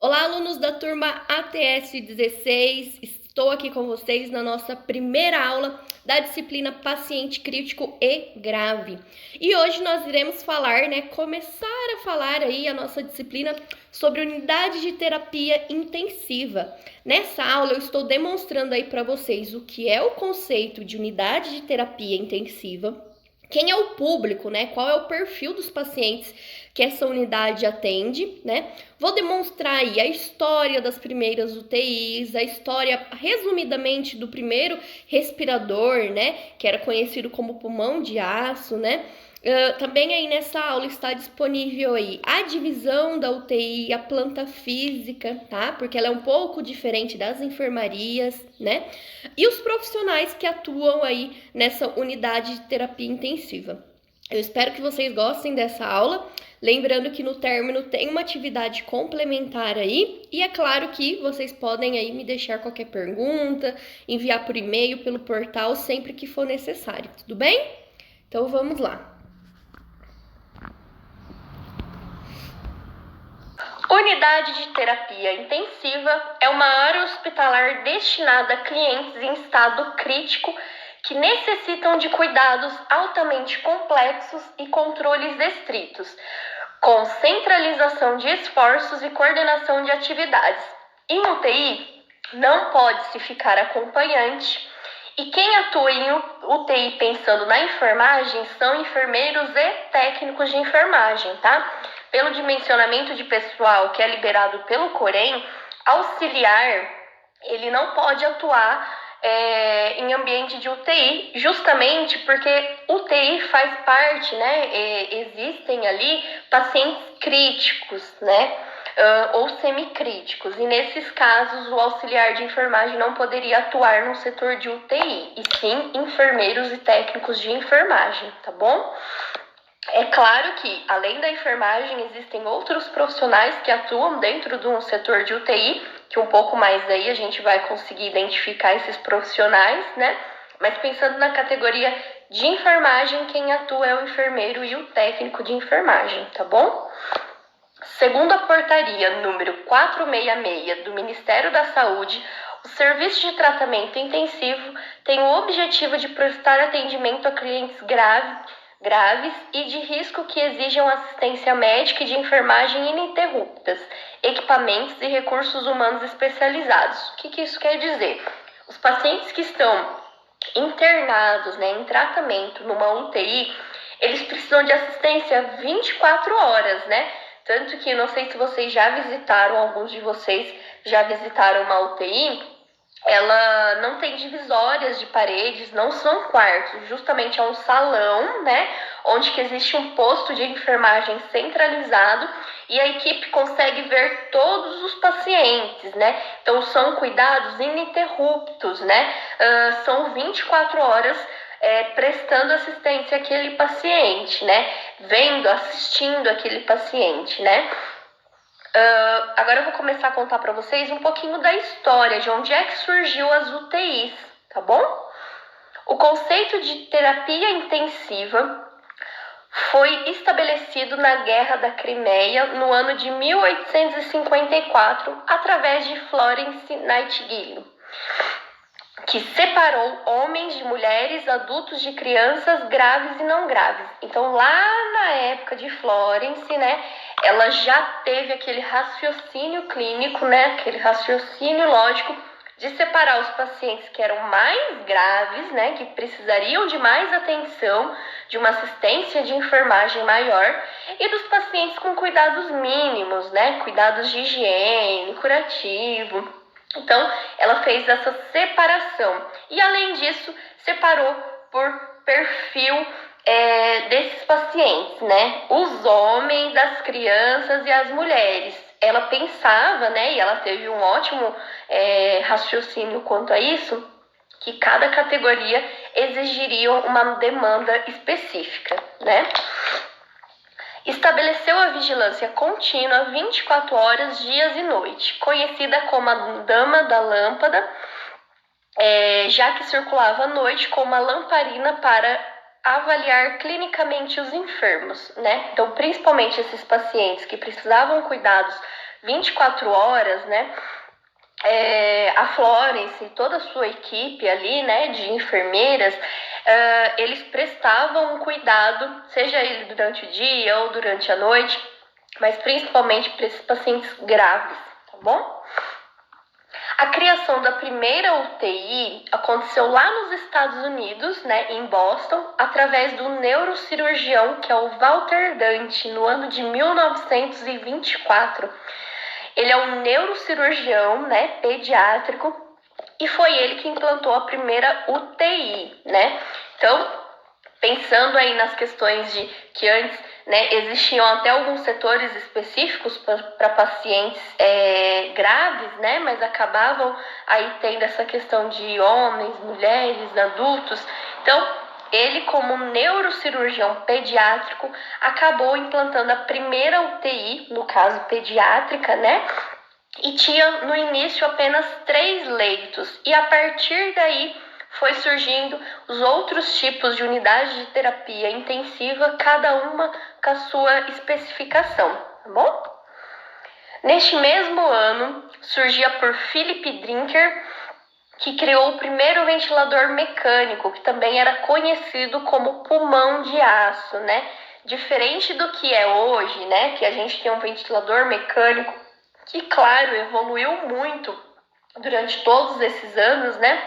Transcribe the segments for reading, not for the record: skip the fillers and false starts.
Olá, alunos da turma ATS 16, estou aqui com vocês na nossa primeira aula da disciplina Paciente Crítico e Grave. E hoje nós iremos falar, começar a falar aí a nossa disciplina sobre unidade de terapia intensiva. Nessa aula eu estou demonstrando aí para vocês o que é o conceito de unidade de terapia intensiva, quem é o público, qual é o perfil dos pacientes que essa unidade atende, Vou demonstrar aí a história das primeiras UTIs, a história, resumidamente, do primeiro respirador, que era conhecido como pulmão de aço, também aí nessa aula está disponível aí a divisão da UTI, a planta física, tá? Porque ela é um pouco diferente das enfermarias, E os profissionais que atuam aí nessa unidade de terapia intensiva. Eu espero que vocês gostem dessa aula. Lembrando que no término tem uma atividade complementar aí. E é claro que vocês podem aí me deixar qualquer pergunta, enviar por e-mail, pelo portal, sempre que for necessário, tudo bem? Então vamos lá. Unidade de terapia intensiva é uma área hospitalar destinada a clientes em estado crítico que necessitam de cuidados altamente complexos e controles estritos, com centralização de esforços e coordenação de atividades. Em UTI, não pode-se ficar acompanhante, e quem atua em UTI pensando na enfermagem são enfermeiros e técnicos de enfermagem, tá? Pelo dimensionamento de pessoal que é liberado pelo Corém, auxiliar, ele não pode atuar em ambiente de UTI, justamente porque UTI faz parte, existem ali pacientes críticos, ou semicríticos, e nesses casos o auxiliar de enfermagem não poderia atuar no setor de UTI, e sim enfermeiros e técnicos de enfermagem, tá bom? É claro que, além da enfermagem, existem outros profissionais que atuam dentro de um setor de UTI, que um pouco mais aí a gente vai conseguir identificar esses profissionais, Mas pensando na categoria de enfermagem, quem atua é o enfermeiro e o técnico de enfermagem, tá bom? Segundo a portaria número 466 do Ministério da Saúde, o serviço de tratamento intensivo tem o objetivo de prestar atendimento a clientes graves e de risco que exijam assistência médica e de enfermagem ininterruptas, equipamentos e recursos humanos especializados. O que isso quer dizer? Os pacientes que estão internados, em tratamento numa UTI, eles precisam de assistência 24 horas, Tanto que, não sei se vocês já visitaram, alguns de vocês já visitaram uma UTI, ela não tem divisórias de paredes, não são quartos, justamente é um salão, onde que existe um posto de enfermagem centralizado e a equipe consegue ver todos os pacientes, Então são cuidados ininterruptos, são 24 horas prestando assistência àquele paciente, Vendo, assistindo aquele paciente, Agora eu vou começar a contar para vocês um pouquinho da história, de onde é que surgiu as UTIs, tá bom? O conceito de terapia intensiva foi estabelecido na Guerra da Crimeia no ano de 1854, através de Florence Nightingale, que separou homens de mulheres, adultos de crianças, graves e não graves. Então, lá na época de Florence, ela já teve aquele raciocínio clínico, aquele raciocínio lógico de separar os pacientes que eram mais graves, que precisariam de mais atenção, de uma assistência de enfermagem maior, e dos pacientes com cuidados mínimos, cuidados de higiene, curativo. Então, ela fez essa separação. E, além disso, separou por perfil desses pacientes, Os homens, as crianças e as mulheres. Ela pensava, e ela teve um ótimo raciocínio quanto a isso, que cada categoria exigiria uma demanda específica, Estabeleceu a vigilância contínua 24 horas, dias e noite, conhecida como a Dama da Lâmpada, já que circulava à noite com uma lamparina para avaliar clinicamente os enfermos, Então, principalmente esses pacientes que precisavam cuidados 24 horas, né? A Florence e toda a sua equipe ali, né, de enfermeiras, eles prestavam um cuidado, seja ele durante o dia ou durante a noite, mas principalmente para esses pacientes graves, tá bom? A criação da primeira UTI aconteceu lá nos Estados Unidos, né, em Boston, através do neurocirurgião, que é o Walter Dante, no ano de 1924. Ele é um neurocirurgião, né, pediátrico, e foi ele que implantou a primeira UTI, né? Então, pensando aí nas questões de que antes, né, existiam até alguns setores específicos para pacientes graves, né, mas acabavam aí tendo essa questão de homens, mulheres, adultos. Então, ele, como neurocirurgião pediátrico, acabou implantando a primeira UTI, no caso pediátrica, né? E tinha no início apenas 3 leitos. E a partir daí foi surgindo os outros tipos de unidades de terapia intensiva, cada uma com a sua especificação, tá bom? Neste mesmo ano, surgia por Philip Drinker, que criou o primeiro ventilador mecânico, que também era conhecido como pulmão de aço, né? Diferente do que é hoje, né? Que a gente tem um ventilador mecânico que, claro, evoluiu muito durante todos esses anos, né?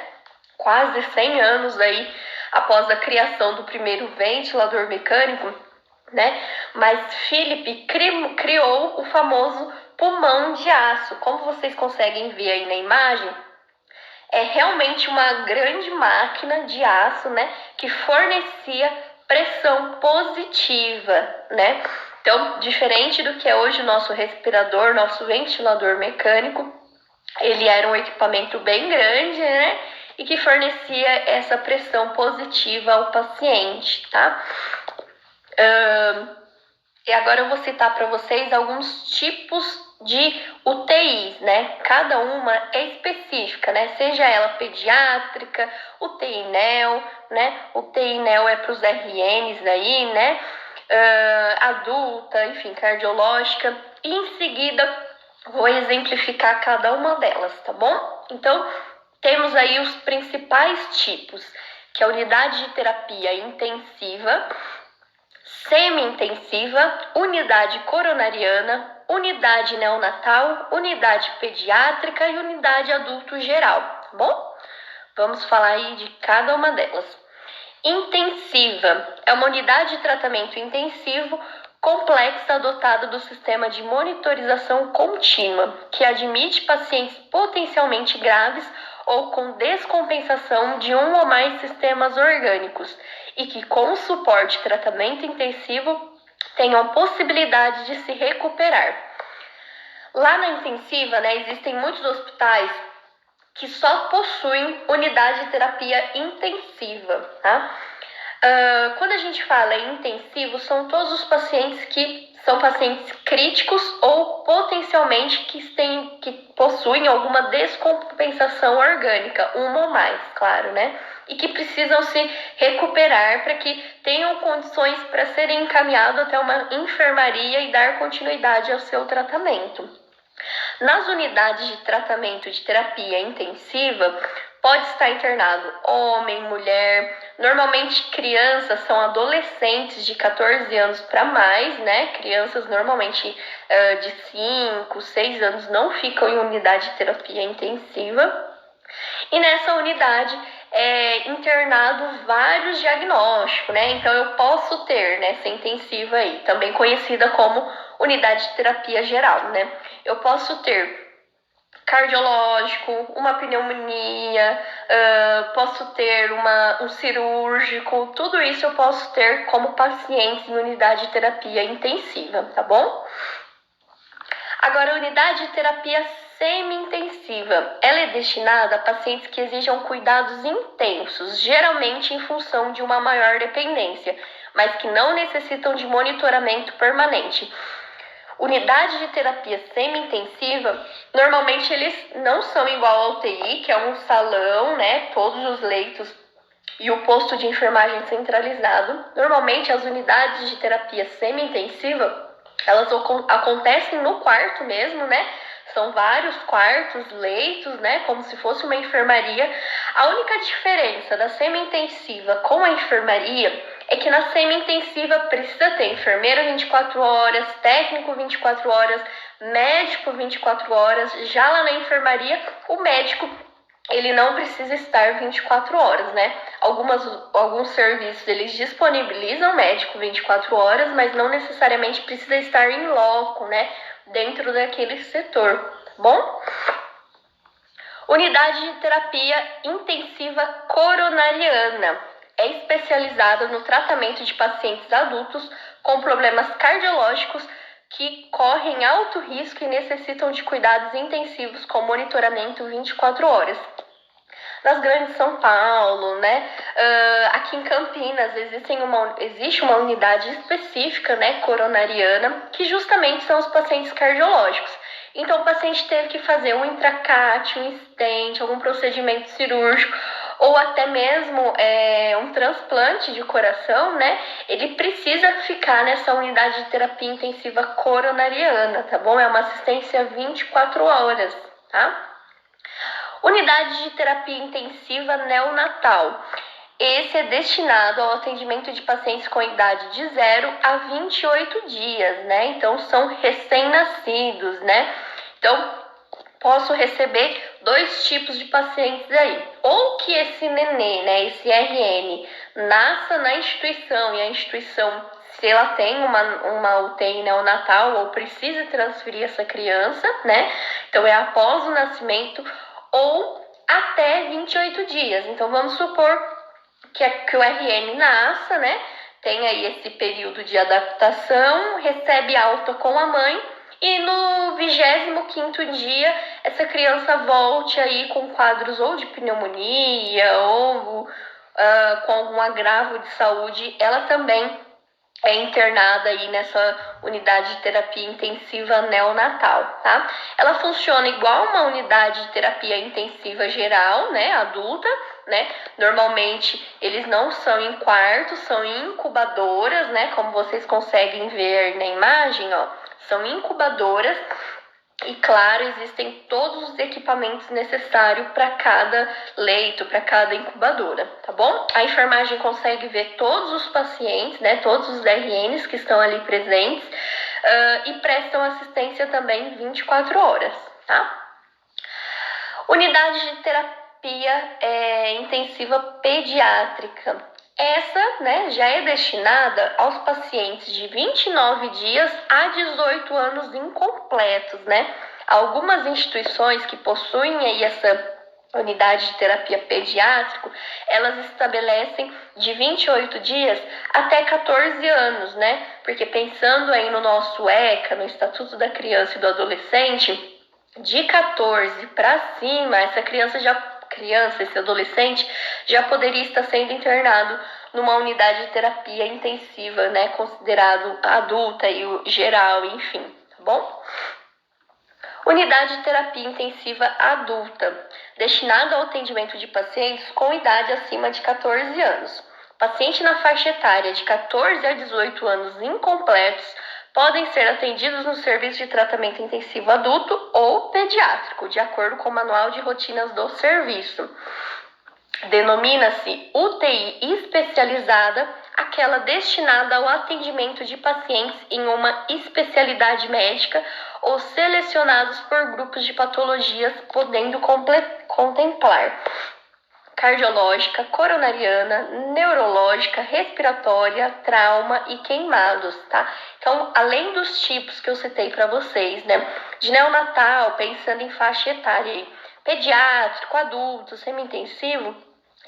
Quase 100 anos aí após a criação do primeiro ventilador mecânico, né? Mas Philip criou o famoso pulmão de aço. Como vocês conseguem ver aí na imagem, é realmente uma grande máquina de aço, né, que fornecia pressão positiva, né? Então, diferente do que é hoje o nosso respirador, nosso ventilador mecânico, ele era um equipamento bem grande, né, e que fornecia essa pressão positiva ao paciente, tá? E agora eu vou citar para vocês alguns tipos de UTIs, né? Cada uma é específica, né? Seja ela pediátrica, UTI NEO, né? UTI NEO é para os RNs aí, né? Adulta, enfim, cardiológica. E em seguida vou exemplificar cada uma delas, tá bom? Então, temos aí os principais tipos, que é a unidade de terapia intensiva, semi-intensiva, unidade coronariana, unidade neonatal, unidade pediátrica e unidade adulto geral, tá bom? Vamos falar aí de cada uma delas. Intensiva é uma unidade de tratamento intensivo complexa dotada do sistema de monitorização contínua, que admite pacientes potencialmente graves ou com descompensação de um ou mais sistemas orgânicos e que, com o suporte de tratamento intensivo, tenham possibilidade de se recuperar. Lá na intensiva, né, existem muitos hospitais que só possuem unidade de terapia intensiva, tá? Quando a gente fala em intensivo, são todos os pacientes que são pacientes críticos ou potencialmente que possuem alguma descompensação orgânica, uma ou mais, claro, né? E que precisam se recuperar para que tenham condições para serem encaminhados até uma enfermaria e dar continuidade ao seu tratamento. Nas unidades de tratamento de terapia intensiva, pode estar internado homem, mulher, normalmente crianças, são adolescentes de 14 anos para mais, né? Crianças normalmente de 5, 6 anos não ficam em unidade de terapia intensiva. E nessa unidade é internado vários diagnósticos, né? Então eu posso ter nessa intensiva aí, também conhecida como unidade de terapia geral, né? Eu posso ter cardiológico, uma pneumonia, posso ter um cirúrgico, tudo isso eu posso ter como pacientes em unidade de terapia intensiva, tá bom? Agora, a unidade de terapia semi-intensiva, ela é destinada a pacientes que exijam cuidados intensos, geralmente em função de uma maior dependência, mas que não necessitam de monitoramento permanente. Unidade de terapia semi-intensiva, normalmente eles não são igual ao UTI, que é um salão, né, todos os leitos e o posto de enfermagem centralizado. Normalmente as unidades de terapia semi-intensiva Elas acontecem no quarto mesmo, né? São vários quartos, leitos, né? Como se fosse uma enfermaria. A única diferença da semi-intensiva com a enfermaria é que na semi-intensiva precisa ter enfermeiro 24 horas, técnico 24 horas, médico 24 horas. Já lá na enfermaria, o médico ele não precisa estar 24 horas, né? Alguns serviços eles disponibilizam médico 24 horas, mas não necessariamente precisa estar em loco, né? Dentro daquele setor, tá bom? Unidade de terapia intensiva coronariana. É especializada no tratamento de pacientes adultos com problemas cardiológicos que correm alto risco e necessitam de cuidados intensivos com monitoramento 24 horas. Nas grandes São Paulo, né? Aqui em Campinas existe uma unidade específica, né, coronariana, que justamente são os pacientes cardiológicos. Então, o paciente teve que fazer um intracate, um stent, algum procedimento cirúrgico, ou até mesmo um transplante de coração, né? Ele precisa ficar nessa unidade de terapia intensiva coronariana, tá bom? É uma assistência 24 horas, tá? Unidade de terapia intensiva neonatal. Esse é destinado ao atendimento de pacientes com idade de 0 a 28 dias, né? Então, são recém-nascidos, né? Então, posso receber 2 tipos de pacientes aí. Ou que esse nenê, né, esse RN, nasça na instituição e a instituição, se ela tem uma UTI neonatal ou precisa transferir essa criança, né? Então, é após o nascimento ou até 28 dias. Então, vamos supor que o RN nasça, né? Tem aí esse período de adaptação, recebe alta com a mãe e no 25º dia essa criança volte aí com quadros ou de pneumonia ou com algum agravo de saúde, ela também é internada aí nessa unidade de terapia intensiva neonatal, tá? Ela funciona igual uma unidade de terapia intensiva geral, né, adulta, né? Normalmente eles não são em quartos, são em incubadoras, né? Como vocês conseguem ver na imagem, ó, são incubadoras. E claro, existem todos os equipamentos necessários para cada leito, para cada incubadora, tá bom? A enfermagem consegue ver todos os pacientes, né, todos os RNs que estão ali presentes e prestam assistência também 24 horas, tá? Unidade de terapia intensiva pediátrica. Essa, né, já é destinada aos pacientes de 29 dias a 18 anos incompletos, né? Algumas instituições que possuem aí essa unidade de terapia pediátrico, elas estabelecem de 28 dias até 14 anos, né? Porque pensando aí no nosso ECA, no Estatuto da Criança e do Adolescente, de 14 para cima, esse adolescente já poderia estar sendo internado numa unidade de terapia intensiva, né, considerado adulta e geral, enfim, tá bom? Unidade de terapia intensiva adulta, destinada ao atendimento de pacientes com idade acima de 14 anos. Paciente na faixa etária de 14 a 18 anos incompletos podem ser atendidos no serviço de tratamento intensivo adulto ou pediátrico, de acordo com o manual de rotinas do serviço. Denomina-se UTI especializada aquela destinada ao atendimento de pacientes em uma especialidade médica ou selecionados por grupos de patologias, podendo contemplar cardiológica, coronariana, neurológica, respiratória, trauma e queimados, tá? Então, além dos tipos que eu citei para vocês, né, de neonatal, pensando em faixa etária, pediátrico, adulto, semi-intensivo,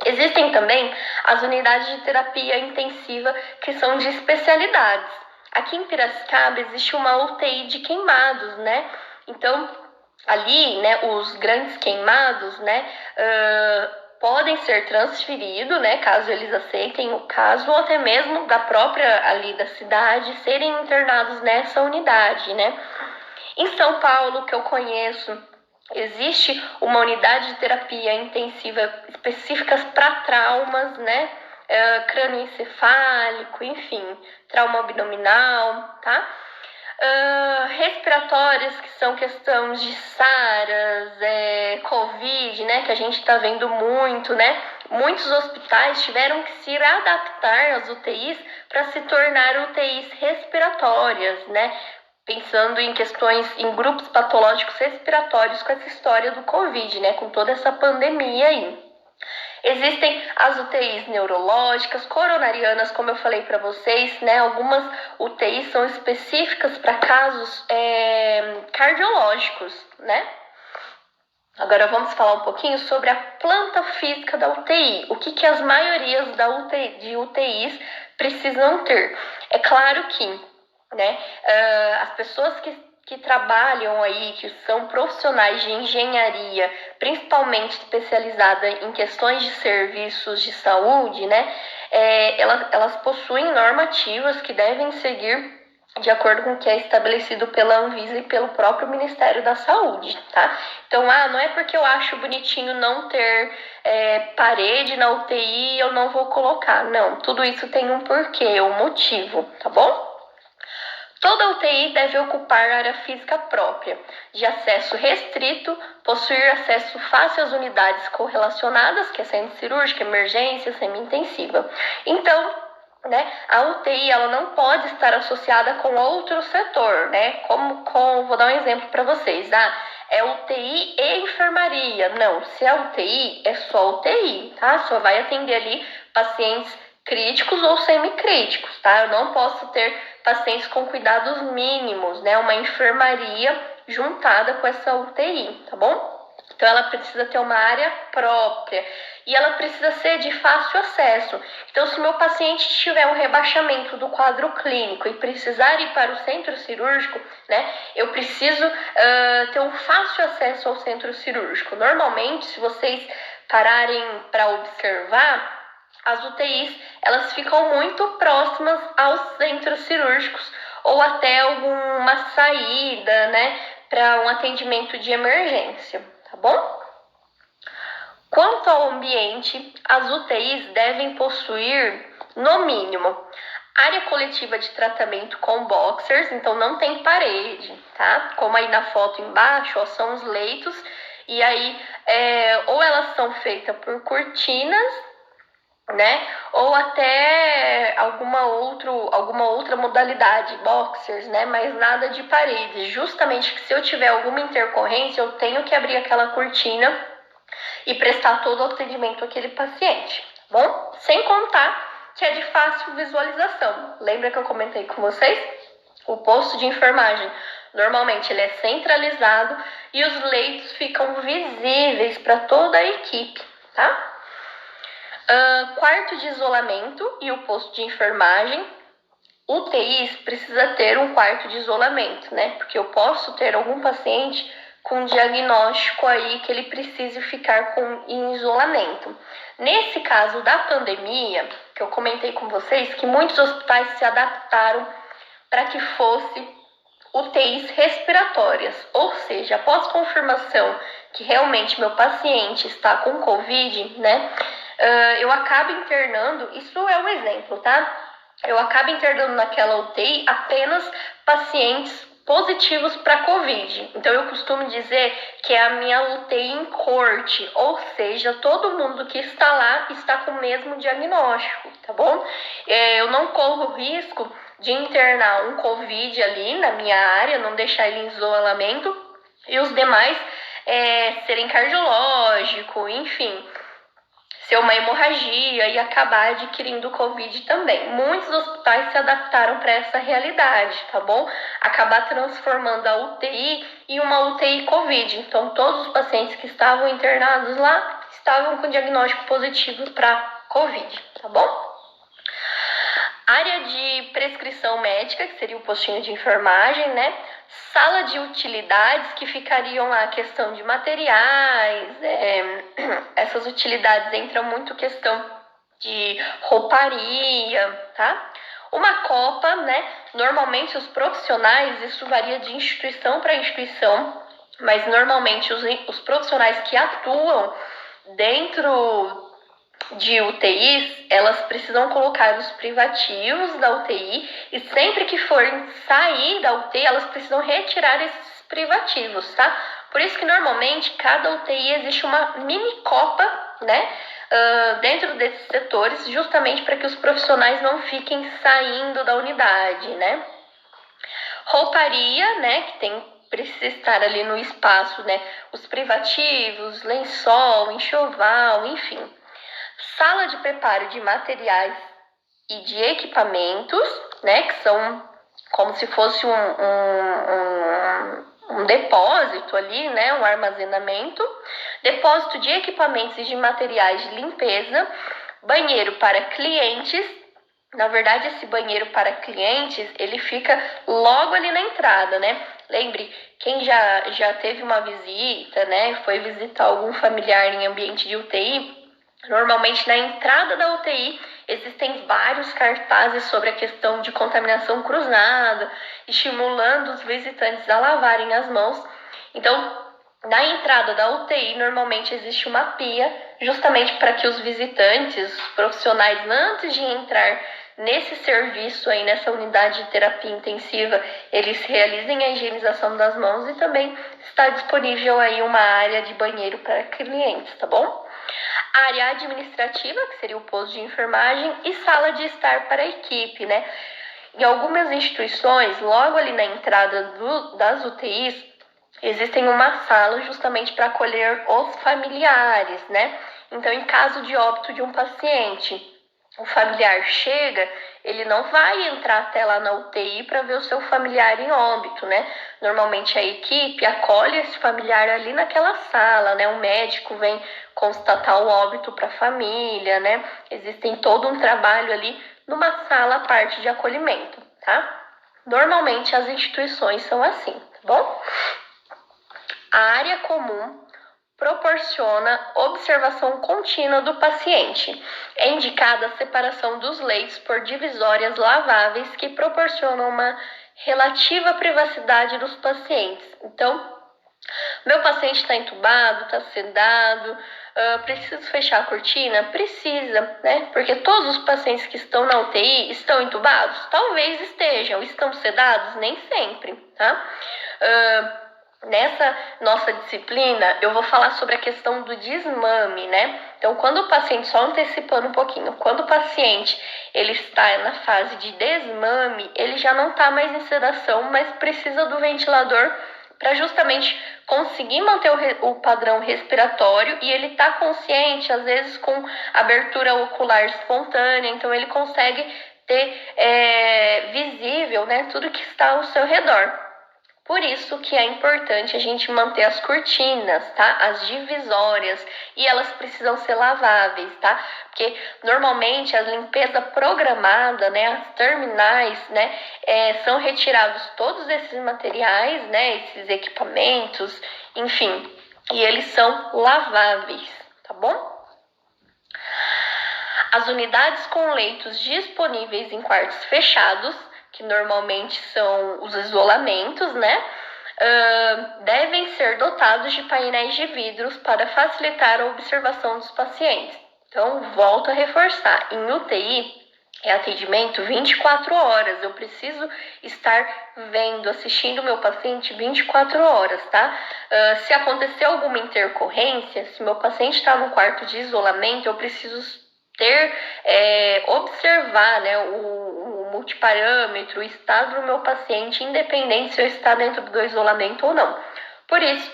existem também as unidades de terapia intensiva que são de especialidades. Aqui em Piracicaba existe uma UTI de queimados, né? Então, ali, né, os grandes queimados, né, podem ser transferidos, né, caso eles aceitem o caso, ou até mesmo da própria ali da cidade, serem internados nessa unidade, né. Em São Paulo, que eu conheço, existe uma unidade de terapia intensiva específicas para traumas, né, crânioencefálico, enfim, trauma abdominal, tá? Respiratórias, que são questões de SARS, Covid, né, que a gente está vendo muito, né? Muitos hospitais tiveram que se adaptar às UTIs para se tornar UTIs respiratórias, né? Pensando em questões, em grupos patológicos respiratórios com essa história do Covid, né? Com toda essa pandemia aí. Existem as UTIs neurológicas, coronarianas, como eu falei para vocês, né? Algumas UTIs são específicas para casos cardiológicos, né? Agora vamos falar um pouquinho sobre a planta física da UTI. O que as maiorias de UTIs precisam ter? É claro que, né, as pessoas que trabalham aí, que são profissionais de engenharia, principalmente especializada em questões de serviços de saúde, né, elas possuem normativas que devem seguir de acordo com o que é estabelecido pela Anvisa e pelo próprio Ministério da Saúde, tá? Então, não é porque eu acho bonitinho não ter parede na UTI, eu não vou colocar. Não, tudo isso tem um porquê, um motivo, tá bom? Toda UTI deve ocupar área física própria, de acesso restrito, possuir acesso fácil às unidades correlacionadas, que é centro cirúrgico, emergência, semi-intensiva. Então, né, a UTI ela não pode estar associada com outro setor, né? Vou dar um exemplo para vocês. É UTI e enfermaria. Não, se é UTI, é só UTI, tá? Só vai atender ali pacientes críticos ou semicríticos, tá? Eu não posso ter pacientes com cuidados mínimos, né? Uma enfermaria juntada com essa UTI, tá bom? Então, ela precisa ter uma área própria e ela precisa ser de fácil acesso. Então, se meu paciente tiver um rebaixamento do quadro clínico e precisar ir para o centro cirúrgico, né, eu preciso ter um fácil acesso ao centro cirúrgico. Normalmente, se vocês pararem para observar, as UTIs, elas ficam muito próximas aos centros cirúrgicos ou até alguma saída, né, para um atendimento de emergência, tá bom? Quanto ao ambiente, as UTIs devem possuir, no mínimo, área coletiva de tratamento com boxers, então não tem parede, tá? Como aí na foto embaixo, ó, são os leitos, e aí ou elas são feitas por cortinas, né? Ou até alguma outra modalidade, boxers, né? Mas nada de paredes. Justamente que se eu tiver alguma intercorrência, eu tenho que abrir aquela cortina e prestar todo o atendimento àquele paciente, tá bom? Sem contar que é de fácil visualização. Lembra que eu comentei com vocês? O posto de enfermagem, normalmente ele é centralizado e os leitos ficam visíveis para toda a equipe, tá? Quarto de isolamento e o posto de enfermagem. UTIs precisa ter um quarto de isolamento, né? Porque eu posso ter algum paciente com diagnóstico aí que ele precise ficar em isolamento. Nesse caso da pandemia, que eu comentei com vocês, que muitos hospitais se adaptaram para que fosse UTIs respiratórias, ou seja, após confirmação que realmente meu paciente está com Covid, né? Eu acabo internando, isso é um exemplo, tá? Eu acabo internando naquela UTI apenas pacientes positivos para Covid. Então, eu costumo dizer que é a minha UTI em corte, ou seja, todo mundo que está lá está com o mesmo diagnóstico, tá bom? Eu não corro risco de internar um Covid ali na minha área, não deixar ele em isolamento, e os demais serem cardiológico, enfim, ser uma hemorragia e acabar adquirindo Covid também. Muitos hospitais se adaptaram para essa realidade, tá bom? Acabar transformando a UTI em uma UTI Covid. Então, todos os pacientes que estavam internados lá estavam com diagnóstico positivo para Covid, tá bom? Área de prescrição médica, que seria o postinho de enfermagem, né? Sala de utilidades, que ficariam lá a questão de materiais, essas utilidades entram muito questão de rouparia, tá? Uma copa, né? Normalmente os profissionais, isso varia de instituição para instituição, mas normalmente os profissionais que atuam dentro de UTIs, elas precisam colocar os privativos da UTI e sempre que forem sair da UTI, elas precisam retirar esses privativos, tá? Por isso que normalmente cada UTI existe uma mini copa, né? Dentro desses setores, justamente para que os profissionais não fiquem saindo da unidade, né? Rouparia, né, precisa estar ali no espaço, né, os privativos, lençol, enxoval, enfim. Sala de preparo de materiais e de equipamentos, né, que são como se fosse um depósito ali, né, um armazenamento. Depósito de equipamentos e de materiais de limpeza. Banheiro para clientes. Na verdade, esse banheiro para clientes, ele fica logo ali na entrada, né? Lembre, quem já teve uma visita, né? Foi visitar algum familiar em ambiente de UTI, normalmente na entrada da UTI existem vários cartazes sobre a questão de contaminação cruzada, estimulando os visitantes a lavarem as mãos. Então, na entrada da UTI, normalmente existe uma pia, justamente para que os visitantes, os profissionais, antes de entrar nesse serviço aí, nessa unidade de terapia intensiva, eles realizem a higienização das mãos e também está disponível aí uma área de banheiro para clientes, tá bom? Área administrativa, que seria o posto de enfermagem, e sala de estar para a equipe, né? Em algumas instituições, logo ali na entrada das UTIs, existem uma sala justamente para acolher os familiares, né? Então, em caso de óbito de um paciente, o familiar chega, ele não vai entrar até lá na UTI para ver o seu familiar em óbito, né? Normalmente a equipe acolhe esse familiar ali naquela sala, né? O médico vem constatar o óbito para a família, né? Existem todo um trabalho ali numa sala à parte de acolhimento, tá? Normalmente as instituições são assim, tá bom? A área comum proporciona observação contínua do paciente. É indicada a separação dos leitos por divisórias laváveis que proporcionam uma relativa privacidade dos pacientes. Então, meu paciente está entubado, está sedado, preciso fechar a cortina? Precisa, né? Porque todos os pacientes que estão na UTI estão entubados? Talvez estejam. Estão sedados? Nem sempre, tá? Nessa nossa disciplina, eu vou falar sobre a questão do desmame, né? Então, quando o paciente, só antecipando um pouquinho, quando o paciente ele está na fase de desmame, ele já não está mais em sedação, mas precisa do ventilador para justamente conseguir manter o padrão respiratório e ele está consciente, às vezes com abertura ocular espontânea, então ele consegue ter visível, né, tudo que está ao seu redor. Por isso que é importante a gente manter as cortinas, tá? As divisórias, e elas precisam ser laváveis, tá? Porque normalmente a limpeza programada, né, as terminais, né, são retirados todos esses materiais, né, esses equipamentos, enfim, e eles são laváveis, tá bom? As unidades com leitos disponíveis em quartos fechados, que normalmente são os isolamentos, né? Devem ser dotados de painéis de vidros para facilitar a observação dos pacientes. Então, volto a reforçar, em UTI é atendimento 24 horas, eu preciso estar vendo, assistindo o meu paciente 24 horas, tá? Se acontecer alguma intercorrência, se meu paciente está no quarto de isolamento, eu preciso observar, né, o multiparâmetro, o estado do meu paciente, independente se eu está dentro do isolamento ou não. Por isso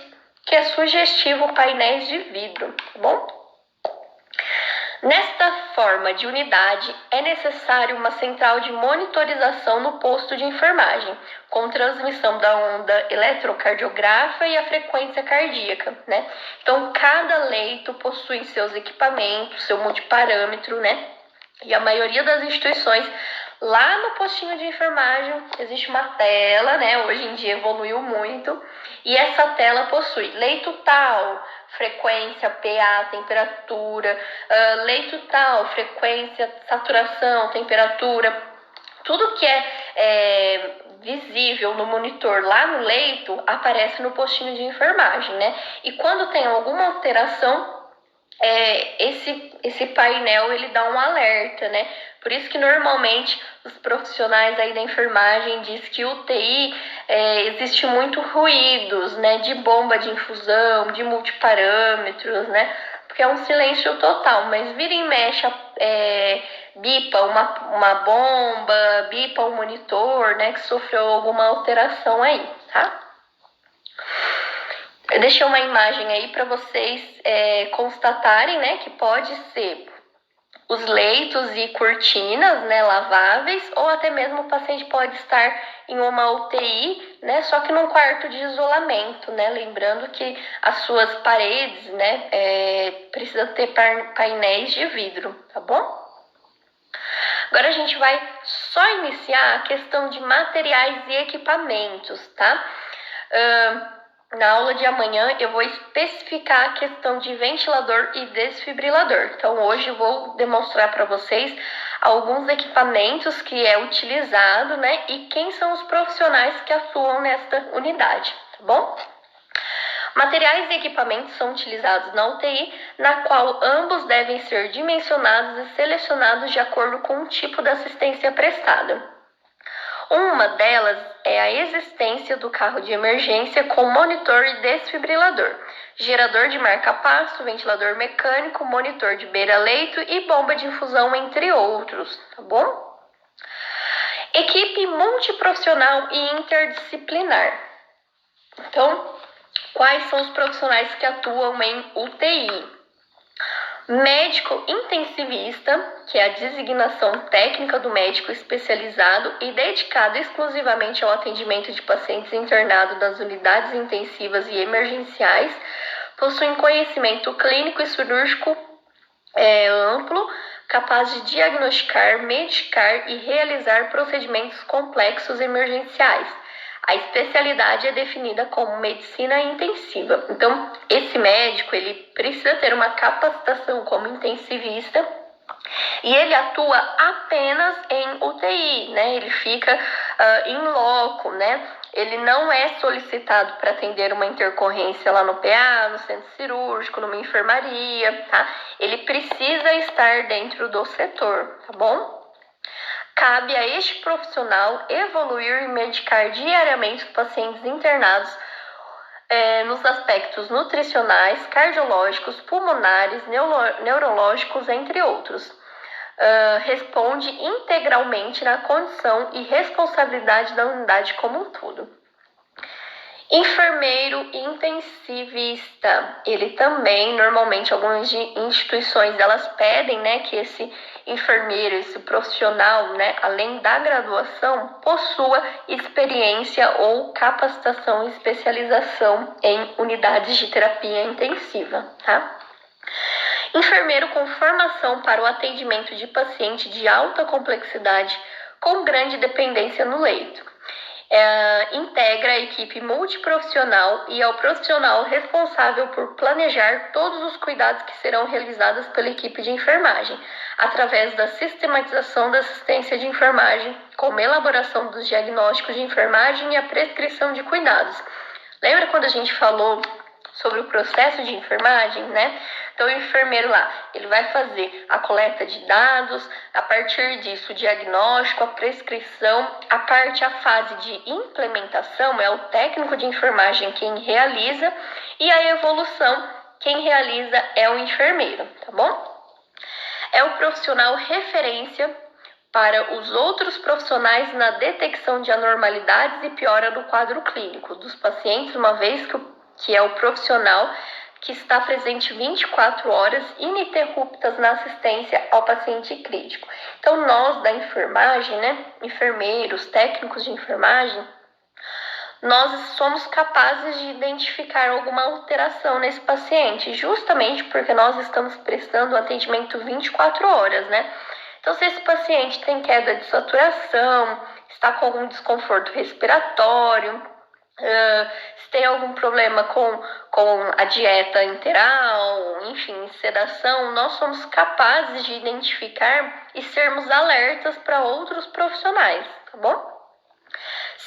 que é sugestivo painéis de vidro, tá bom? Nesta forma de unidade, é necessário uma central de monitorização no posto de enfermagem, com transmissão da onda eletrocardiografa e a frequência cardíaca, né? Então, cada leito possui seus equipamentos, seu multiparâmetro, né? E a maioria das instituições, lá no postinho de enfermagem, existe uma tela, né? Hoje em dia evoluiu muito, e essa tela possui leito tal, frequência, PA, temperatura, leito tal, frequência, saturação, temperatura, tudo que é visível no monitor lá no leito aparece no postinho de enfermagem, né? E quando tem alguma alteração, esse painel ele dá um alerta, né? Por isso que normalmente os profissionais aí da enfermagem diz que UTI existe muito ruídos, né? De bomba de infusão, de multiparâmetros, né? Porque é um silêncio total, mas vira e mexe, bipa uma bomba, bipa um monitor, né? Que sofreu alguma alteração aí, tá? Eu deixei uma imagem aí para vocês constatarem, né, que pode ser os leitos e cortinas, né, laváveis, ou até mesmo o paciente pode estar em uma UTI, né, só que num quarto de isolamento, né, lembrando que as suas paredes, né, precisa ter painéis de vidro, tá bom? Agora a gente vai só iniciar a questão de materiais e equipamentos, tá? Na aula de amanhã eu vou especificar a questão de ventilador e desfibrilador. Então hoje eu vou demonstrar para vocês alguns equipamentos que é utilizado, né? E quem são os profissionais que atuam nesta unidade, tá bom? Materiais e equipamentos são utilizados na UTI, na qual ambos devem ser dimensionados e selecionados de acordo com o tipo da assistência prestada. Uma delas é a existência do carro de emergência com monitor e desfibrilador, gerador de marca-passo, ventilador mecânico, monitor de beira-leito e bomba de infusão, entre outros, tá bom? Equipe multiprofissional e interdisciplinar. Então, quais são os profissionais que atuam em UTI? Médico intensivista, que é a designação técnica do médico especializado e dedicado exclusivamente ao atendimento de pacientes internados nas unidades intensivas e emergenciais, possuem conhecimento clínico e cirúrgico amplo, capaz de diagnosticar, medicar e realizar procedimentos complexos emergenciais. A especialidade é definida como medicina intensiva. Então, esse médico ele precisa ter uma capacitação como intensivista e ele atua apenas em UTI, né? Ele fica em loco, né? Ele não é solicitado para atender uma intercorrência lá no PA, no centro cirúrgico, numa enfermaria, tá? Ele precisa estar dentro do setor, tá bom? Cabe a este profissional evoluir e medicar diariamente os pacientes internados nos aspectos nutricionais, cardiológicos, pulmonares, neurológicos, entre outros. Responde integralmente na condição e responsabilidade da unidade como um todo. Enfermeiro intensivista, ele também, normalmente, algumas instituições, elas pedem, né, que esse enfermeiro, esse profissional, né, além da graduação, possua experiência ou capacitação e especialização em unidades de terapia intensiva, tá? Enfermeiro com formação para o atendimento de paciente de alta complexidade com grande dependência no leito. Integra a equipe multiprofissional e é o profissional responsável por planejar todos os cuidados que serão realizados pela equipe de enfermagem, através da sistematização da assistência de enfermagem, como elaboração dos diagnósticos de enfermagem e a prescrição de cuidados. Lembra quando a gente falou sobre o processo de enfermagem, né? Então, o enfermeiro lá, ele vai fazer a coleta de dados, a partir disso, o diagnóstico, a prescrição, a fase de implementação é o técnico de enfermagem quem realiza e a evolução, quem realiza é o enfermeiro, tá bom? É o profissional referência para os outros profissionais na detecção de anormalidades e piora do quadro clínico dos pacientes, uma vez que é o profissional que está presente 24 horas ininterruptas na assistência ao paciente crítico. Então, nós da enfermagem, né, enfermeiros, técnicos de enfermagem, nós somos capazes de identificar alguma alteração nesse paciente, justamente porque nós estamos prestando atendimento 24 horas, né? Então, se esse paciente tem queda de saturação, está com algum desconforto respiratório, se tem algum problema com a dieta enteral, enfim, sedação, nós somos capazes de identificar e sermos alertas para outros profissionais, tá bom?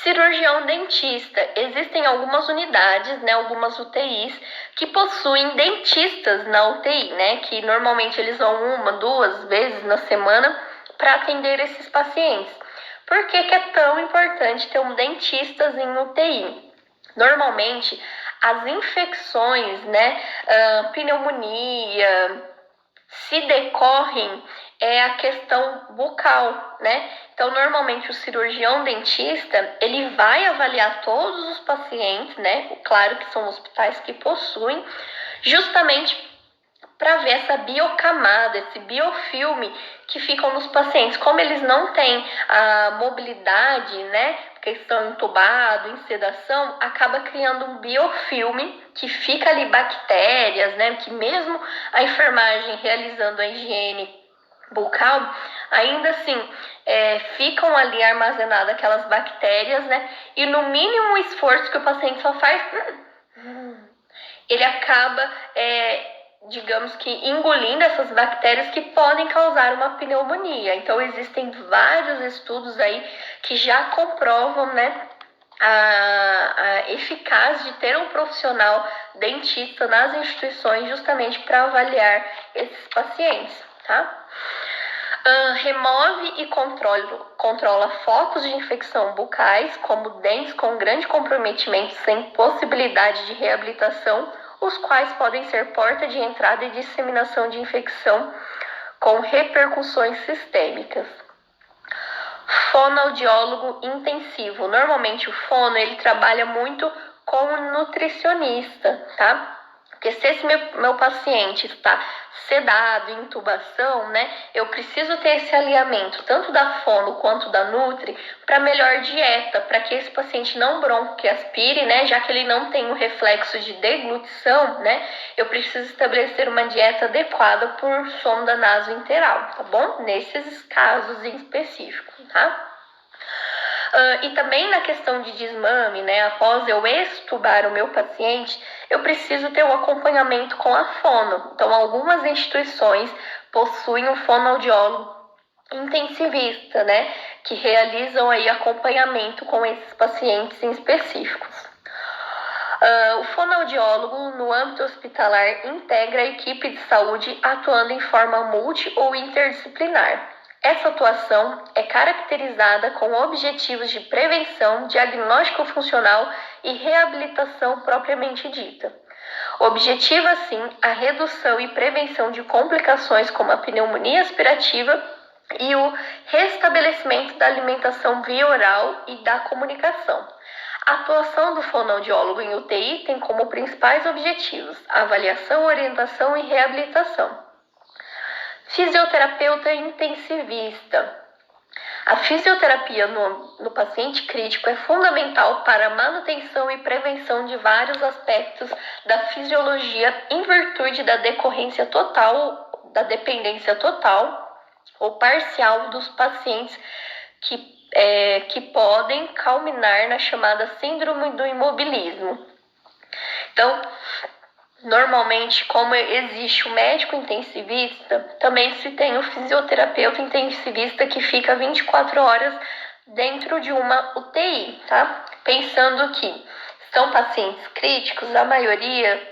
Cirurgião dentista. Existem algumas unidades, né, algumas UTIs que possuem dentistas na UTI, né, que normalmente eles vão 1, 2 vezes na semana para atender esses pacientes. Por que é tão importante ter um dentista em UTI? Normalmente, as infecções, né, pneumonia, se decorrem a questão bucal, né? Então, normalmente o cirurgião dentista, ele vai avaliar todos os pacientes, né? Claro que são hospitais que possuem, justamente para ver essa biocamada, esse biofilme que ficam nos pacientes. Como eles não têm a mobilidade, né, porque estão entubados, em sedação, acaba criando um biofilme que fica ali bactérias, né, que mesmo a enfermagem realizando a higiene bucal, ainda assim ficam ali armazenadas aquelas bactérias, né, e no mínimo esforço que o paciente só faz, ele acaba digamos que engolindo essas bactérias que podem causar uma pneumonia. Então existem vários estudos aí que já comprovam, né, a eficácia de ter um profissional dentista nas instituições justamente para avaliar esses pacientes, tá? Remove e controla focos de infecção bucais, como dentes com grande comprometimento sem possibilidade de reabilitação, os quais podem ser porta de entrada e disseminação de infecção com repercussões sistêmicas. Fonoaudiólogo intensivo. Normalmente o fono, ele trabalha muito com o nutricionista, tá? Porque se esse meu paciente está sedado, em intubação, né, eu preciso ter esse alinhamento, tanto da fono quanto da nutri, para melhor dieta, para que esse paciente não broncoaspire, né, já que ele não tem o reflexo de deglutição, né, eu preciso estabelecer uma dieta adequada por sonda nasointeral, tá bom? Nesses casos em específico, tá? E também na questão de desmame, né, após eu extubar o meu paciente, eu preciso ter um acompanhamento com a fono. Então, algumas instituições possuem um fonoaudiólogo intensivista, né, que realizam aí acompanhamento com esses pacientes em específicos. O fonoaudiólogo, no âmbito hospitalar, integra a equipe de saúde atuando em forma multi ou interdisciplinar. Essa atuação é caracterizada com objetivos de prevenção, diagnóstico funcional e reabilitação propriamente dita. Objetiva, assim, a redução e prevenção de complicações como a pneumonia aspirativa e o restabelecimento da alimentação via oral e da comunicação. A atuação do fonoaudiólogo em UTI tem como principais objetivos avaliação, orientação e reabilitação. Fisioterapeuta intensivista. A fisioterapia no paciente crítico é fundamental para a manutenção e prevenção de vários aspectos da fisiologia em virtude da decorrência total, da dependência total ou parcial dos pacientes que podem culminar na chamada síndrome do imobilismo. Então, normalmente, como existe o médico intensivista, também se tem o fisioterapeuta intensivista que fica 24 horas dentro de uma UTI, tá? Pensando que são pacientes críticos, a maioria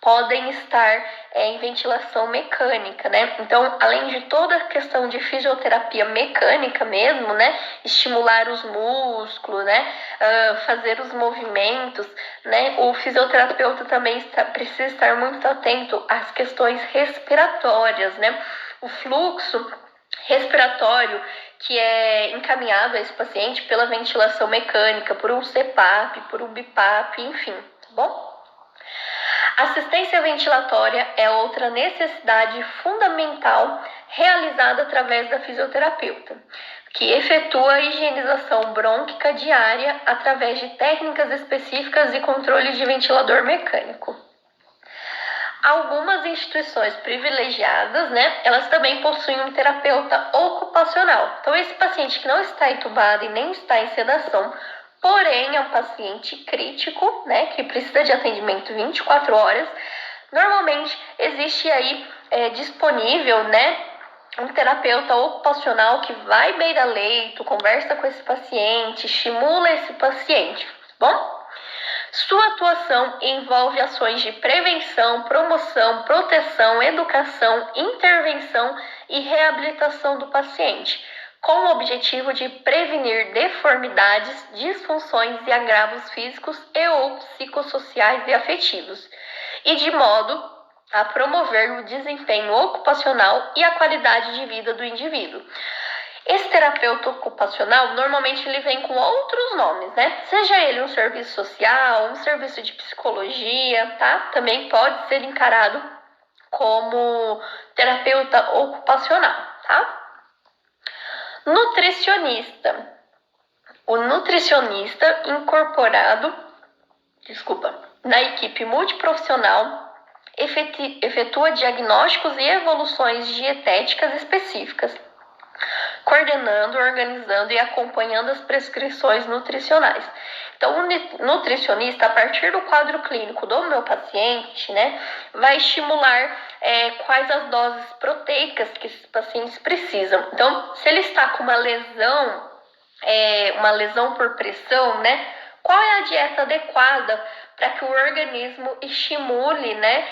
podem estar em ventilação mecânica, né? Então, além de toda a questão de fisioterapia mecânica mesmo, né? Estimular os músculos, né? Fazer os movimentos, né? O fisioterapeuta também precisa estar muito atento às questões respiratórias, né? O fluxo respiratório que é encaminhado a esse paciente pela ventilação mecânica, por um CPAP, por um BIPAP, enfim, tá bom? Assistência ventilatória é outra necessidade fundamental realizada através da fisioterapeuta, que efetua a higienização brônquica diária através de técnicas específicas e controle de ventilador mecânico. Algumas instituições privilegiadas, né, elas também possuem um terapeuta ocupacional. Então, esse paciente que não está entubado e nem está em sedação, porém é um paciente crítico, né, que precisa de atendimento 24 horas, normalmente existe aí disponível, né, um terapeuta ocupacional que vai beira-leito, conversa com esse paciente, estimula esse paciente, tá bom? Sua atuação envolve ações de prevenção, promoção, proteção, educação, intervenção e reabilitação do paciente, com o objetivo de prevenir deformidades, disfunções e agravos físicos e ou psicossociais e afetivos, e de modo a promover o desempenho ocupacional e a qualidade de vida do indivíduo. Esse terapeuta ocupacional, normalmente ele vem com outros nomes, né? Seja ele um serviço social, um serviço de psicologia, tá? Também pode ser encarado como terapeuta ocupacional, tá? Nutricionista. O nutricionista incorporado, na equipe multiprofissional efetua diagnósticos e evoluções dietéticas específicas, coordenando, organizando e acompanhando as prescrições nutricionais. Então, o nutricionista, a partir do quadro clínico do meu paciente, né, vai estimular quais as doses proteicas que esses pacientes precisam. Então, se ele está com uma lesão por pressão, né, qual é a dieta adequada para que o organismo estimule, né,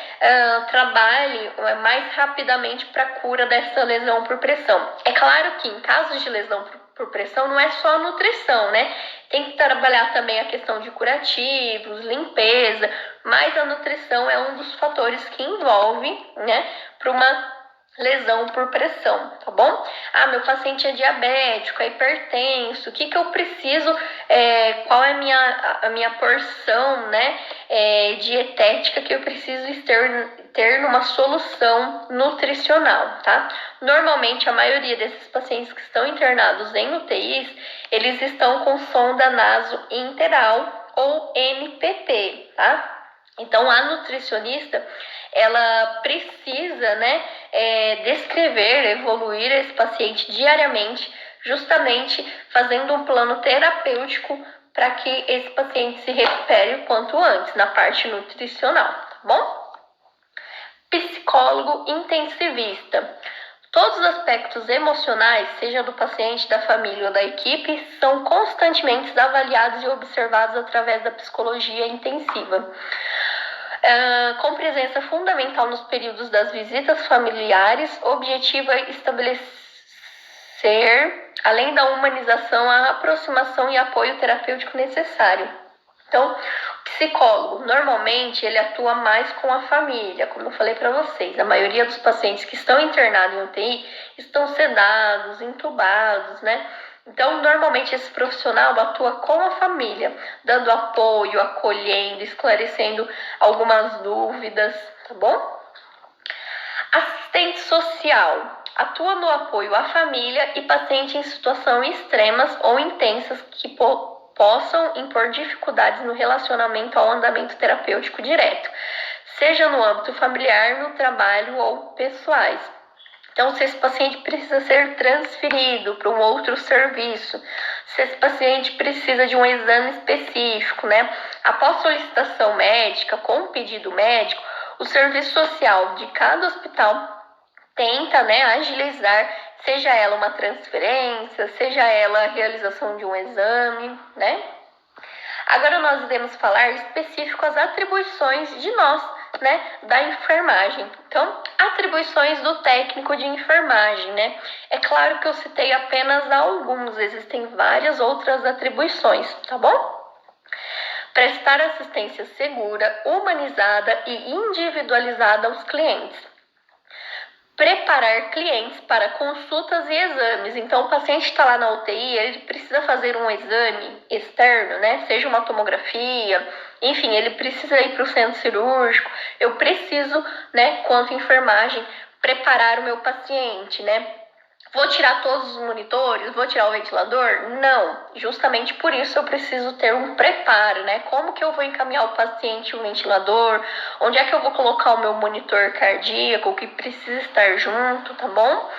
trabalhe mais rapidamente para a cura dessa lesão por pressão. É claro que em casos de lesão por pressão não é só a nutrição, né? Tem que trabalhar também a questão de curativos, limpeza, mas a nutrição é um dos fatores que envolve, né, para uma lesão por pressão, tá bom? Meu paciente é diabético, é hipertenso, o que eu preciso, qual é a minha porção, né, dietética que eu preciso ter numa solução nutricional, tá? Normalmente, a maioria desses pacientes que estão internados em UTIs, eles estão com sonda nasointeral ou NPT, tá? Então, a nutricionista, ela precisa, né, descrever, evoluir esse paciente diariamente, justamente fazendo um plano terapêutico para que esse paciente se recupere o quanto antes, na parte nutricional, tá bom? Psicólogo intensivista. Todos os aspectos emocionais, seja do paciente, da família ou da equipe, são constantemente avaliados e observados através da psicologia intensiva. Com presença fundamental nos períodos das visitas familiares, o objetivo é estabelecer, além da humanização, a aproximação e apoio terapêutico necessário. Então, o psicólogo, normalmente, ele atua mais com a família, como eu falei para vocês. A maioria dos pacientes que estão internados em UTI estão sedados, entubados, né? Então, normalmente, esse profissional atua com a família, dando apoio, acolhendo, esclarecendo algumas dúvidas, tá bom? Assistente social. Atua no apoio à família e paciente em situações extremas ou intensas que possam impor dificuldades no relacionamento ao andamento terapêutico direto, seja no âmbito familiar, no trabalho ou pessoais. Então, se esse paciente precisa ser transferido para um outro serviço, se esse paciente precisa de um exame específico, né? Após solicitação médica, com pedido médico, o serviço social de cada hospital tenta, né, agilizar, seja ela uma transferência, seja ela a realização de um exame, né? Agora nós iremos falar específico as atribuições de nós, né, da enfermagem. Então, atribuições do técnico de enfermagem, né? É claro que eu citei apenas alguns, existem várias outras atribuições, tá bom? Prestar assistência segura, humanizada e individualizada aos clientes. Preparar clientes para consultas e exames. Então, o paciente está lá na UTI, ele precisa fazer um exame externo, né? Seja uma tomografia, enfim, ele precisa ir para o centro cirúrgico. Eu preciso, né, quanto enfermagem, preparar o meu paciente, né? Vou tirar todos os monitores? Vou tirar o ventilador? Não, justamente por isso eu preciso ter um preparo, né? Como que eu vou encaminhar o paciente o ventilador? Onde é que eu vou colocar o meu monitor cardíaco, que precisa estar junto, tá bom?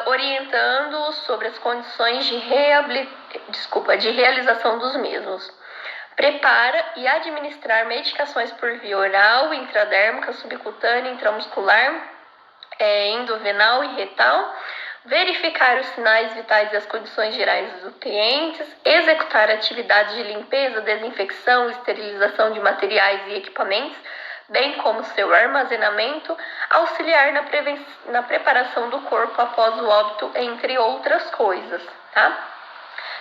Orientando sobre as condições de realização dos mesmos. Prepara e administrar medicações por via oral, intradérmica, subcutânea, intramuscular, endovenal e retal, verificar os sinais vitais e as condições gerais dos clientes, executar atividades de limpeza, desinfecção, esterilização de materiais e equipamentos, bem como seu armazenamento, auxiliar na preparação do corpo após o óbito, entre outras coisas, tá?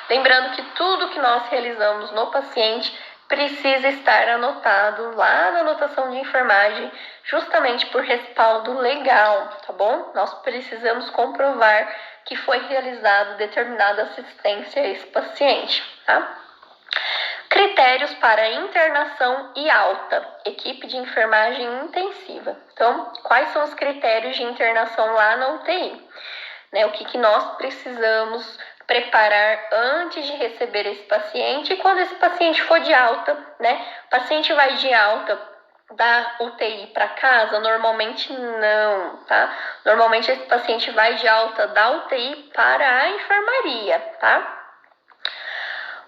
Lembrando que tudo que nós realizamos no paciente precisa estar anotado lá na anotação de enfermagem, justamente por respaldo legal, tá bom? Nós precisamos comprovar que foi realizada determinada assistência a esse paciente, tá? Critérios para internação e alta, equipe de enfermagem intensiva. Então, quais são os critérios de internação lá na UTI? O que nós precisamos preparar antes de receber esse paciente e quando esse paciente for de alta, O paciente vai de alta da UTI para casa? Normalmente não, tá? Normalmente esse paciente vai de alta da UTI para a enfermaria, tá?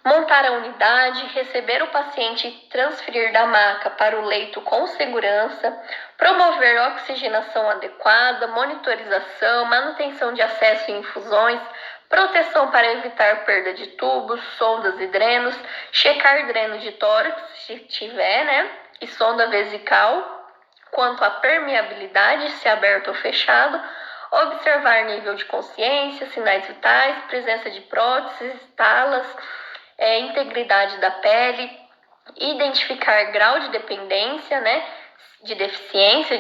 Montar a unidade, receber o paciente e transferir da maca para o leito com segurança, promover oxigenação adequada, monitorização, manutenção de acesso e infusões, proteção para evitar perda de tubos, sondas e drenos, checar dreno de tórax, se tiver, e sonda vesical, quanto à permeabilidade, se aberto ou fechado, observar nível de consciência, sinais vitais, presença de próteses, talas, integridade da pele, identificar grau de dependência, de deficiência,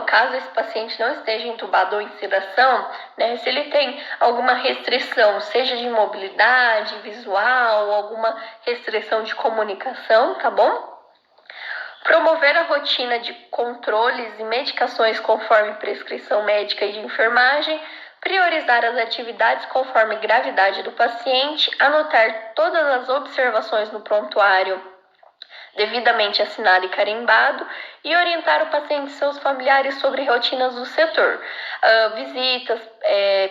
caso esse paciente não esteja entubado ou em sedação, se ele tem alguma restrição, seja de mobilidade, visual, alguma restrição de comunicação, tá bom? Promover a rotina de controles e medicações conforme prescrição médica e de enfermagem, priorizar as atividades conforme gravidade do paciente, anotar todas as observações no prontuário devidamente assinado e carimbado e orientar o paciente e seus familiares sobre rotinas do setor, visitas,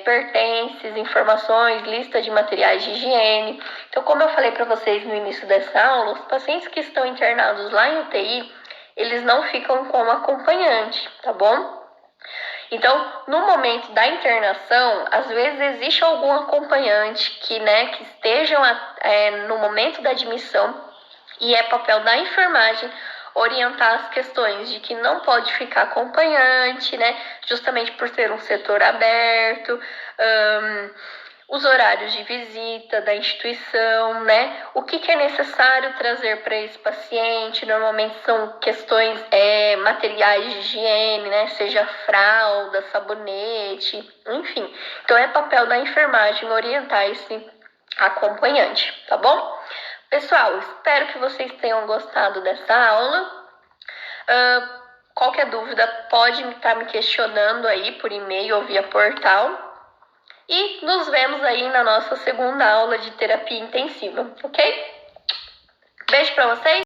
pertences, informações, lista de materiais de higiene. Então, como eu falei para vocês no início dessa aula, os pacientes que estão internados lá em UTI, eles não ficam com acompanhante, tá bom? Então, no momento da internação, às vezes existe algum acompanhante que estejam no momento da admissão, e é papel da enfermagem orientar as questões de que não pode ficar acompanhante, justamente por ser um setor aberto, os horários de visita da instituição, o que é necessário trazer para esse paciente. Normalmente são questões, materiais de higiene, seja fralda, sabonete, enfim. Então é papel da enfermagem orientar esse acompanhante, tá bom? Pessoal, espero que vocês tenham gostado dessa aula. Qualquer dúvida pode estar me questionando aí por e-mail ou via portal. E nos vemos aí na nossa segunda aula de terapia intensiva, ok? Beijo pra vocês!